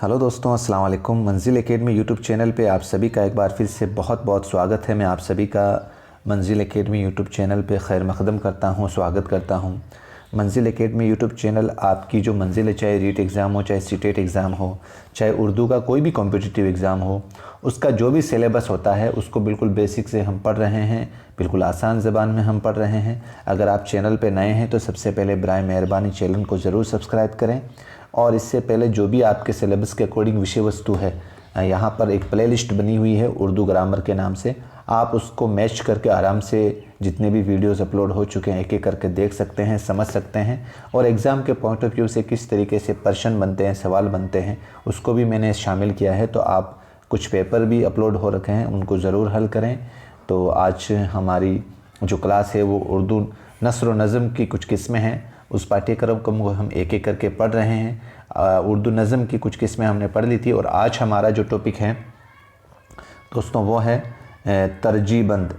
Hello दोस्तों, अस्सलाम वालेकुम। मंजिल एकेडमी यूट्यूब चैनल पे आप सभी का एक बार फिर से बहुत बहुत स्वागत है। मैं आप सभी का मंजिल एकेडमी यूट्यूब चैनल पे खैर मकदम करता हूँ, स्वागत करता हूँ। मंजिल एकेडमी यूट्यूब चैनल आपकी जो मंजिल है, चाहे रीट एग्ज़ाम हो, चाहे सीटेट एग्ज़ाम हो, चाहे उर्दू का कोई भी कॉम्पिटिटिव एग्ज़ाम हो, उसका जो भी सिलेबस होता है उसको बिल्कुल बेसिक से हम पढ़ रहे हैं, बिल्कुल आसान ज़बान में हम पढ़ रहे हैं। अगर आप चैनल पे नए हैं तो सबसे पहले बराए मेहरबानी चैनल को ज़रूर सब्सक्राइब करें और इससे पहले जो भी आपके सिलेबस के अकॉर्डिंग विषय वस्तु है, यहाँ पर एक प्लेलिस्ट बनी हुई है उर्दू ग्रामर के नाम से। आप उसको मैच करके आराम से जितने भी वीडियोस अपलोड हो चुके हैं एक एक करके देख सकते हैं, समझ सकते हैं और एग्ज़ाम के पॉइंट ऑफ व्यू से किस तरीके से प्रश्न बनते हैं, सवाल बनते हैं, उसको भी मैंने शामिल किया है। तो आप कुछ पेपर भी अपलोड हो रखे हैं, उनको ज़रूर हल करें। तो आज हमारी जो क्लास है वो उर्दू नस्र व नज़म की कुछ किस्में हैं, उस पाठ्यक्रम को हम एक एक करके पढ़ रहे हैं। उर्दू नज़म की कुछ किस्में हमने पढ़ ली थी और आज हमारा जो टॉपिक है दोस्तों वो है तरजीबंद।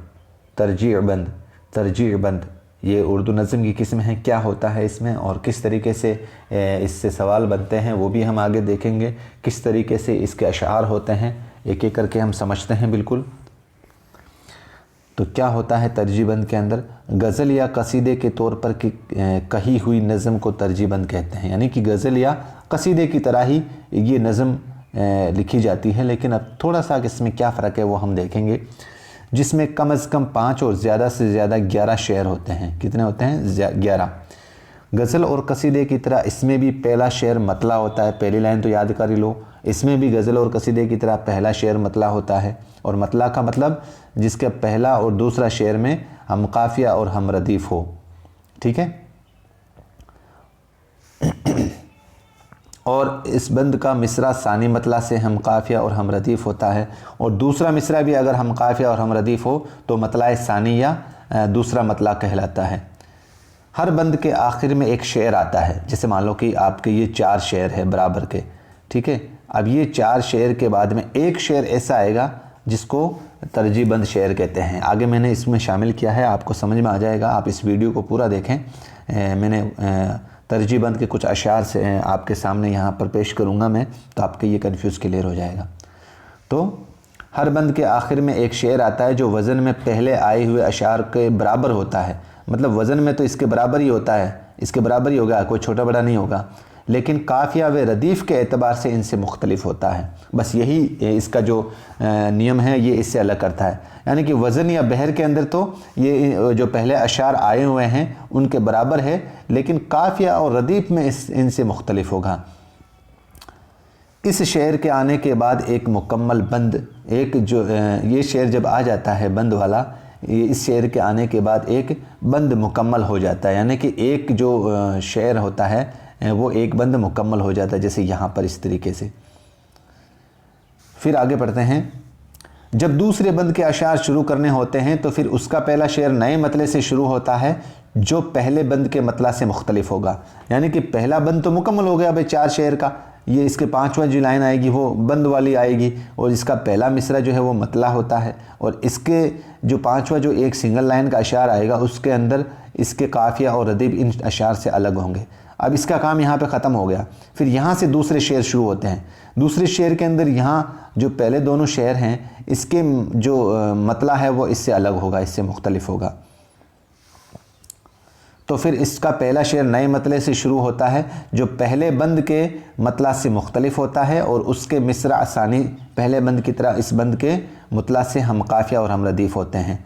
ये उर्दू नज़म की किस्म है, क्या होता है इसमें और किस तरीके से इससे सवाल बनते हैं वो भी हम आगे देखेंगे। किस तरीके से इसके अशार होते हैं एक एक करके हम समझते हैं बिल्कुल। तो क्या होता है तरजीबंद के अंदर? गज़ल या कसीदे के तौर पर कही हुई नज़म को तरजीबंद कहते हैं। यानी कि गज़ल या कसीदे की तरह ही ये नज़म लिखी जाती है, लेकिन अब थोड़ा सा इसमें क्या फ़र्क है वो हम देखेंगे। जिसमें कम से कम 5 और ज़्यादा से ज़्यादा 11 शेर होते हैं। कितने होते हैं? 11। गज़ल और कसीदे की तरह इसमें भी पहला शेर मतला होता है। पहली लाइन तो याद कर ही लो। इसमें भी गज़ल और कसीदे की तरह पहला शेर मतला होता है और मतला का मतलब जिसके पहला और दूसरा शेर में हम काफ़िया और हम रदीफ़ हो। ठीक है। और इस बंद का मिसरा सानी मतला से हम काफ़िया और हम रदीफ़ होता है और दूसरा मिसरा भी अगर हम काफ़िया और हम रदीफ़ हो तो मतला सानी या दूसरा मतला कहलाता है। हर बंद के आखिर में एक शेर आता है। जैसे मान लो कि आपके ये 4 शेर है बराबर के, ठीक है। अब ये 4 शेर के बाद में एक शेर ऐसा आएगा जिसको तरजीबंद शेर कहते हैं। आगे मैंने इसमें शामिल किया है, आपको समझ में आ जाएगा। आप इस वीडियो को पूरा देखें। मैंने तरजीबंद के कुछ अशार से आपके सामने यहाँ पर पेश करूँगा मैं, तो आपके ये कन्फ्यूज़ क्लियर हो जाएगा। तो हर बंद के आखिर में एक शेर आता है जो वज़न में पहले आए हुए अशार के बराबर होता है। मतलब वज़न में तो इसके बराबर ही होता है, इसके बराबर ही होगा, कोई छोटा बड़ा नहीं होगा, लेकिन काफ़िया व रदीफ़ के एतबार से इनसे मुख्तलिफ होता है। बस यही इसका जो नियम है ये इससे अलग करता है। यानी कि वज़न या बहर के अंदर तो ये जो पहले अशार आए हुए हैं उनके बराबर है, लेकिन काफ़िया और रदीफ़ में इनसे मुख्तलिफ होगा। इस शेर के आने के बाद एक मुकम्मल बंद, एक जो ये शेर जब आ जाता है बंद वाला, इस शेर के आने के बाद एक बंद मुकम्मल हो जाता है। यानी कि एक जो शेर होता है वो एक बंद मुकम्मल हो जाता है, जैसे यहाँ पर इस तरीके से। फिर आगे पढ़ते हैं। जब दूसरे बंद के अशार शुरू करने होते हैं तो फिर उसका पहला शेर नए मतले से शुरू होता है जो पहले बंद के मतला से मुख्तलिफ होगा। यानी कि पहला बंद तो मुकम्मल हो गया भाई 4 शेर का, ये इसके 5वां जो लाइन आएगी वो बंद वाली आएगी और इसका पहला मिसरा जो है वो मतला होता है और इसके जो 5वां जो एक सिंगल लाइन का अशार आएगा उसके अंदर इसके काफ़िया और रदीफ़ इन अशार से अलग होंगे। अब इसका काम यहाँ पे ख़त्म हो गया। फिर यहाँ से दूसरे शेर शुरू होते हैं। दूसरे शेर के अंदर यहाँ जो पहले दोनों शेर हैं इसके जो मतला है वो इससे अलग होगा, इससे मुख्तलिफ होगा। तो फिर इसका पहला शेर नए मतले से शुरू होता है जो पहले बंद के मतला से मुख्तलिफ होता है और उसके मिसरा आसानी पहले बंद की तरह इस बंद के मतला से हम काफ़िया और हम रदीफ़ होते हैं।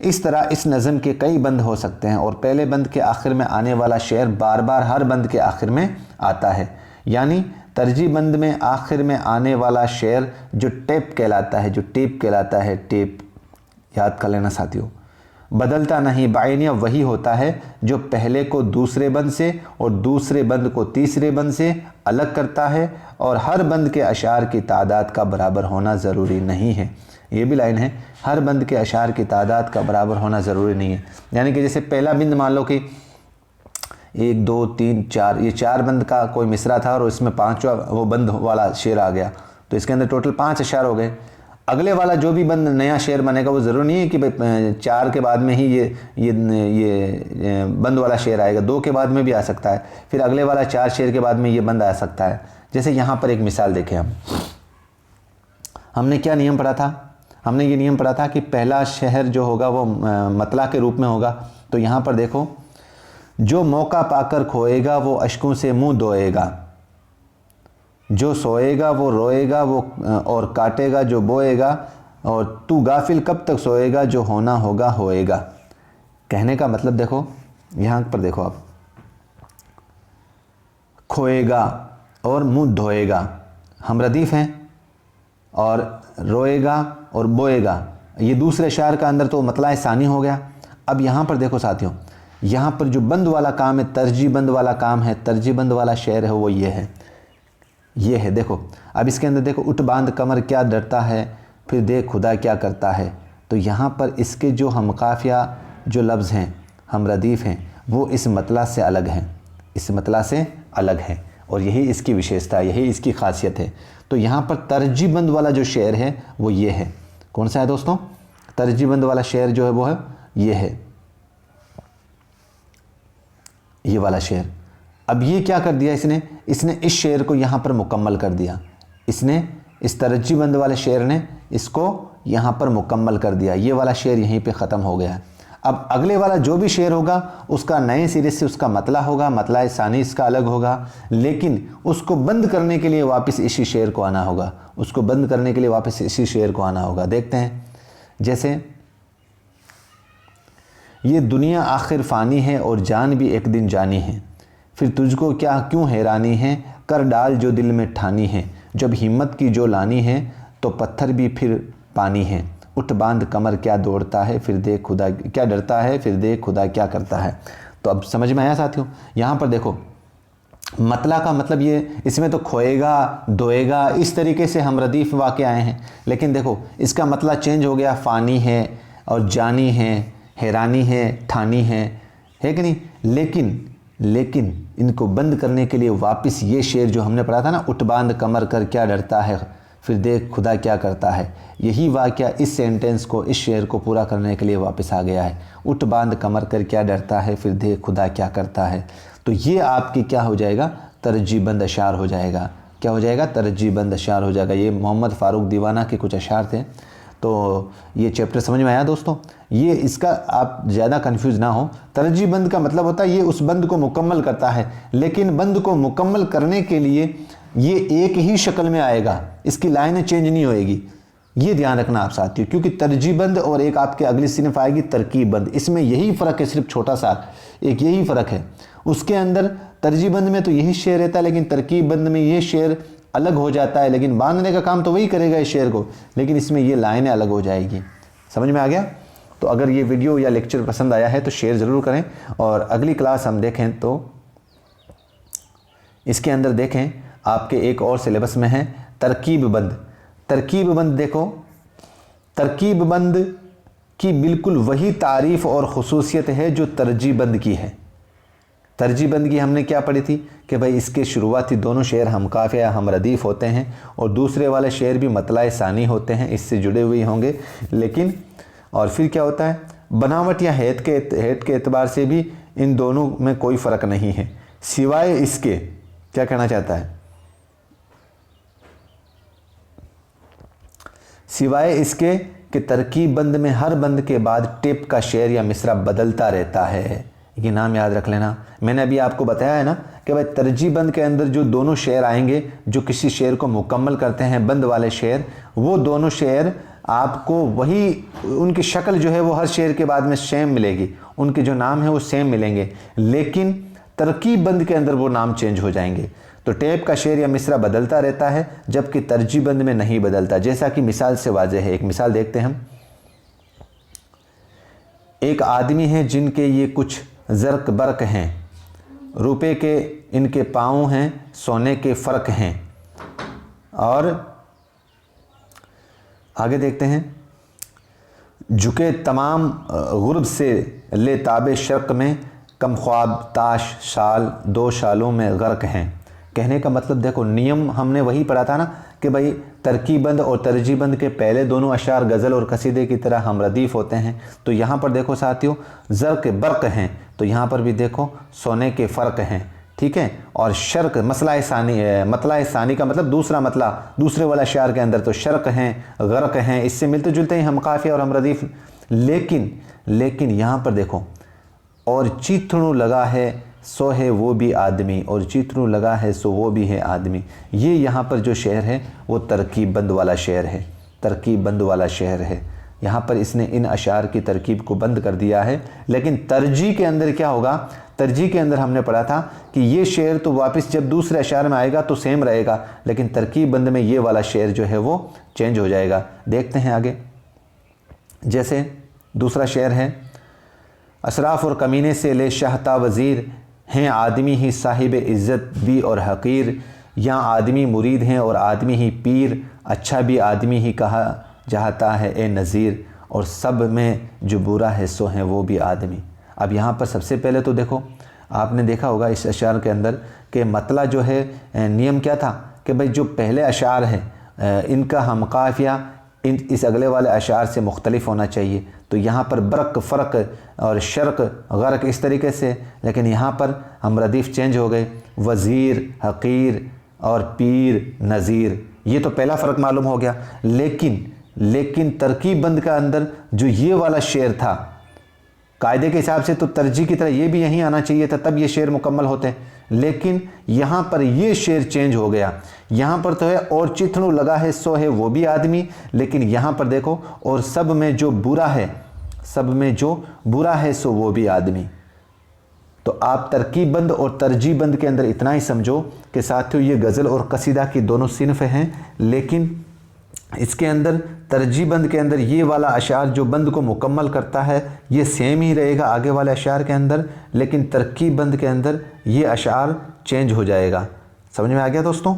इस तरह इस नज़म के कई बंद हो सकते हैं और पहले बंद के आखिर में आने वाला शेर बार बार हर बंद के आखिर में आता है। यानी तरजीबंद में आखिर में आने वाला शेर जो टेप कहलाता है, जो टेप कहलाता है, टेप याद कर लेना साथियों, बदलता नहीं बाइनिया वही होता है जो पहले को दूसरे बंद से और दूसरे बंद को तीसरे बंद से अलग करता है और हर बंद के अशार की तादाद का बराबर होना ज़रूरी नहीं है। ये भी लाइन है, हर बंद के अशार की तादाद का बराबर होना ज़रूरी नहीं है। यानी कि जैसे पहला बिंद मान लो कि 1 2 3 4, ये 4 बंद का कोई मिसरा था और इसमें 5वां वो बंद वाला शेर आ गया तो इसके अंदर टोटल 5 अशार हो गए। अगले वाला जो भी बंद नया शेर बनेगा वो ज़रूरी नहीं है कि भाई 4 के बाद में ही ये बंद वाला शेर आएगा, 2 के बाद में भी आ सकता है, फिर अगले वाला 4 शेर के बाद में ये बंद आ सकता है। जैसे यहाँ पर एक मिसाल देखें हमने क्या नियम पढ़ा था, हमने ये नियम पढ़ा था कि पहला शहर जो होगा वो मतला के रूप में होगा। तो यहाँ पर देखो, जो मौका पाकर खोएगा वो अश्कों से मुंह धोएगा, जो सोएगा वो रोएगा, वो और काटेगा जो बोएगा, और तू गाफिल कब तक सोएगा, जो होना होगा होएगा। कहने का मतलब देखो, यहाँ पर देखो आप, खोएगा और मुंह धोएगा हम रदीफ़ हैं, और रोएगा और बोएगा ये दूसरे शायर का अंदर तो मतला सानी हो गया। अब यहाँ पर देखो साथियों, यहाँ पर जो बंद वाला काम है, तरजीह बंद वाला काम है, तरजीह बंद वाला शेर है, वो ये है देखो। अब इसके अंदर देखो, उठ बांध कमर क्या डरता है, फिर देख खुदा क्या करता है। तो यहाँ पर इसके जो हम काफ़िया जो लफ्ज़ हैं, हम रदीफ़ हैं, वो इस मतला से अलग हैं, इस मतला से अलग हैं, और यही इसकी विशेषता है, यही इसकी खासियत है। तो यहाँ पर तरजीह बंद वाला जो शेर है वो ये है। कौन सा है दोस्तों? तरजीह बंद वाला शेर जो है वो है ये है, ये वाला शेर। अब ये क्या कर दिया इसने इस शेर को यहाँ पर मुकम्मल कर दिया, इसने इस तरजीह बंद वाले शेर ने इसको यहाँ पर मुकम्मल कर दिया। ये वाला शेर यहीं पे ख़त्म हो गया। अब अगले वाला जो भी शेर होगा उसका नए सिरे से उसका मतला होगा, मतला सानी इसका अलग होगा, लेकिन उसको बंद करने के लिए वापस इसी शेर को आना होगा, उसको बंद करने के लिए वापस इसी शेर को आना होगा। देखते हैं, जैसे ये दुनिया आखिर फ़ानी है और जान भी एक दिन जानी है, फिर तुझको क्या क्यों हैरानी है, कर डाल जो दिल में ठानी है, जब हिम्मत की जो लानी है तो पत्थर भी फिर पानी है, उठ बांध कमर क्या दौड़ता है, फिर देख खुदा क्या डरता है, फिर देख खुदा क्या करता है। तो अब समझ में आया साथियों? यहाँ पर देखो, मतला का मतलब ये, इसमें तो खोएगा धोएगा इस तरीके से हम रदीफ़ वाक़े आए हैं, लेकिन देखो इसका मतला चेंज हो गया, फ़ानी है और जानी है, हैरानी है, ठानी है कि नहीं। लेकिन इनको बंद करने के लिए वापस ये शेर जो हमने पढ़ा था ना, उठ बांध कमर कर क्या डरता है, फिर देख खुदा क्या करता है, यही वाक़या इस सेंटेंस को, इस शेर को पूरा करने के लिए वापस आ गया है। उठ बांध कमर कर क्या डरता है, फिर देख खुदा क्या करता है। तो ये आपकी क्या हो जाएगा? तरजीह बंद अशार हो जाएगा। क्या हो जाएगा? तरजीह बंद अशार हो जाएगा। ये मोहम्मद फ़ारूक दीवाना के कुछ अशार थे। तो ये चैप्टर समझ में आया दोस्तों? ये इसका आप ज़्यादा कंफ्यूज ना हो। तरजीह बंद का मतलब होता है ये उस बंद को मुकम्मल करता है, लेकिन बंद को मुकम्मल करने के लिए ये एक ही शक्ल में आएगा, इसकी लाइनें चेंज नहीं होएगी। ये ध्यान रखना आप साथियों, क्योंकि तरजीह बंद और एक आपके अगली सिनफ आएगी तरकीब बंद, इसमें यही फ़र्क है, सिर्फ छोटा सा एक यही फ़र्क है। उसके अंदर तरजीह बंद में तो यही शेर रहता है, लेकिन तरकीब बंद में ये शेर अलग हो जाता है, लेकिन बांधने का काम तो वही करेगा इस शेर को, लेकिन इसमें ये लाइनें अलग हो जाएगी। समझ में आ गया? तो अगर ये वीडियो या लेक्चर पसंद आया है तो शेयर ज़रूर करें, और अगली क्लास हम देखें तो इसके अंदर देखें आपके एक और सिलेबस में है तरकीब बंद। तरकीब बंद देखो, तरकीब बंद की बिल्कुल वही तारीफ़ और ख़ुसूसियत है जो तरजीह बंद की है। तरजीह बंद की हमने क्या पढ़ी थी कि भाई इसके शुरुआती दोनों शेर हम काफ़िया हम रदीफ़ होते हैं, और दूसरे वाले शेर भी मतला सानी होते हैं, इससे जुड़े हुए होंगे। लेकिन और फिर क्या होता है, बनावट या हेत के एतबार से भी इन दोनों में कोई फ़र्क नहीं है, सिवाय इसके, क्या कहना चाहता है, सिवाय इसके कि तरकीब बंद में हर बंद के बाद टेप का शेर या मिसरा बदलता रहता है। ये नाम याद रख लेना। मैंने अभी आपको बताया है ना कि भाई तरजीह बंद के अंदर जो दोनों शेर आएंगे, जो किसी शेर को मुकम्मल करते हैं बंद वाले शेर, वो दोनों शेर आपको वही, उनकी शक्ल जो है वो हर शेर के बाद में सेम मिलेगी, उनके जो नाम है वो सेम मिलेंगे, लेकिन तरकीब बंद के अंदर वो नाम चेंज हो जाएंगे। तो टेप का शेर या मिसरा बदलता रहता है, जबकि तरजीह बंद में नहीं बदलता। जैसा कि मिसाल से वाज़ेह है, एक मिसाल देखते हैं हम। एक आदमी है जिनके ये कुछ ज़र्क बर्क हैं, रुपए के इनके पाँव हैं, सोने के फ़र्क हैं। और आगे देखते हैं, झुके तमाम गुर्ब से ले ताबे शर्क में, कम ख्वाब ताश शाल दो शालों में गर्क हैं। कहने का मतलब देखो, नियम हमने वही पढ़ा था ना कि भाई तरकीब बंद और तरजीह बंद के पहले दोनों अशार गज़ल और कसीदे की तरह हम रदीफ़ होते हैं। तो यहाँ पर देखो साथियों, ज़र्क बर्क हैं, तो यहाँ पर भी देखो सोने के फ़र्क हैं। ठीक है। और शर्क मतला सानी का मतलब दूसरा मतला, दूसरे वाला शार के अंदर तो शर्क हैं, गर्क हैं, इससे मिलते जुलते ही हम काफिया और हम रदीफ। लेकिन यहाँ पर देखो, और चीथड़ू लगा है सो है वो भी आदमी, और चीथड़ू लगा है सो वो भी है आदमी। ये यहाँ पर जो शेर है वो तरकीब बंद वाला शेर है, तरकीब बंद वाला शेर है। यहाँ पर इसने इन अशार की तरकीब को बंद कर दिया है। लेकिन तरजीह के अंदर क्या होगा, तरजीह के अंदर हमने पढ़ा था कि ये शेर तो वापस जब दूसरे अशार में आएगा तो सेम रहेगा, लेकिन तरकीब बंद में ये वाला शेर जो है वो चेंज हो जाएगा। देखते हैं आगे। जैसे दूसरा शेर है, अशराफ और कमीने से ले शाहता वज़ीर, हैं आदमी ही साहिब इज़्ज़त भी और हकीर। यहाँ आदमी मुरीद हैं और आदमी ही पीर, अच्छा भी आदमी ही कहा जाता है ए नज़ीर, और सब में जो बुरा है सो हैं वो भी आदमी। अब यहाँ पर सबसे पहले तो देखो, आपने देखा होगा इस अशार के अंदर कि मतला जो है, नियम क्या था कि भाई जो पहले अशार हैं इनका हम काफिया इस अगले वाले अशार से मुख्तलिफ होना चाहिए। तो यहाँ पर बरक, फ़र्क और शर्क, गर्क इस तरीके से, लेकिन यहाँ पर हम रदीफ़ चेंज हो गए, वज़ीर, हकीर और पीर, नज़ीर। ये तो पहला फ़र्क मालूम हो गया। लेकिन तरकीब बंद का अंदर जो ये वाला शेर था, कायदे के हिसाब से तो तरजीह की तरह ये भी यहीं आना चाहिए था, तब ये शेर मुकम्मल होते। लेकिन यहाँ पर ये शेर चेंज हो गया। यहाँ पर तो है और चिथड़ू लगा है सो है वो भी आदमी, लेकिन यहाँ पर देखो, और सब में जो बुरा है, सब में जो बुरा है सो वो भी आदमी। तो आप तरकीब बंद और तरजीह बंद के अंदर इतना ही समझो कि साथियों ये गज़ल और कसीदा की दोनों सिनफ हैं, लेकिन इसके अंदर तरजीह बंद के अंदर ये वाला अशार जो बंद को मुकम्मल करता है ये सेम ही रहेगा आगे वाले अशार के अंदर, लेकिन तरकीब बंद के अंदर ये अशार चेंज हो जाएगा। समझ में आ गया दोस्तों?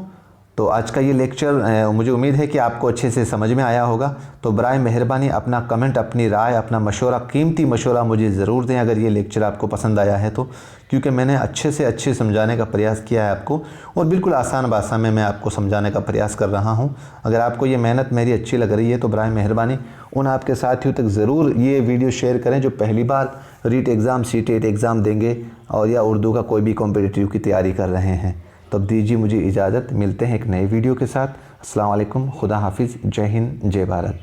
तो आज का ये लेक्चर मुझे उम्मीद है कि आपको अच्छे से समझ में आया होगा। तो बराए मेहरबानी अपना कमेंट, अपनी राय, अपना मशवरा, कीमती मशवरा मुझे ज़रूर दें अगर ये लेक्चर आपको पसंद आया है तो, क्योंकि मैंने अच्छे से अच्छे समझाने का प्रयास किया है आपको, और बिल्कुल आसान भाषा में मैं आपको समझाने का प्रयास कर रहा हूँ। अगर आपको ये मेहनत मेरी अच्छी लग रही है तो बराए मेहरबानी उन आपके साथियों तक ज़रूर ये वीडियो शेयर करें जो पहली बार रीट एग्ज़ाम, CTET एग्ज़ाम देंगे और या उर्दू का कोई भी कॉम्पिटिटिव की तैयारी कर रहे हैं। तब दीजिए मुझे इजाज़त, मिलते हैं एक नए वीडियो के साथ। अस्सलाम वालेकुम, खुदा हाफिज़, जय हिंद, जय भारत।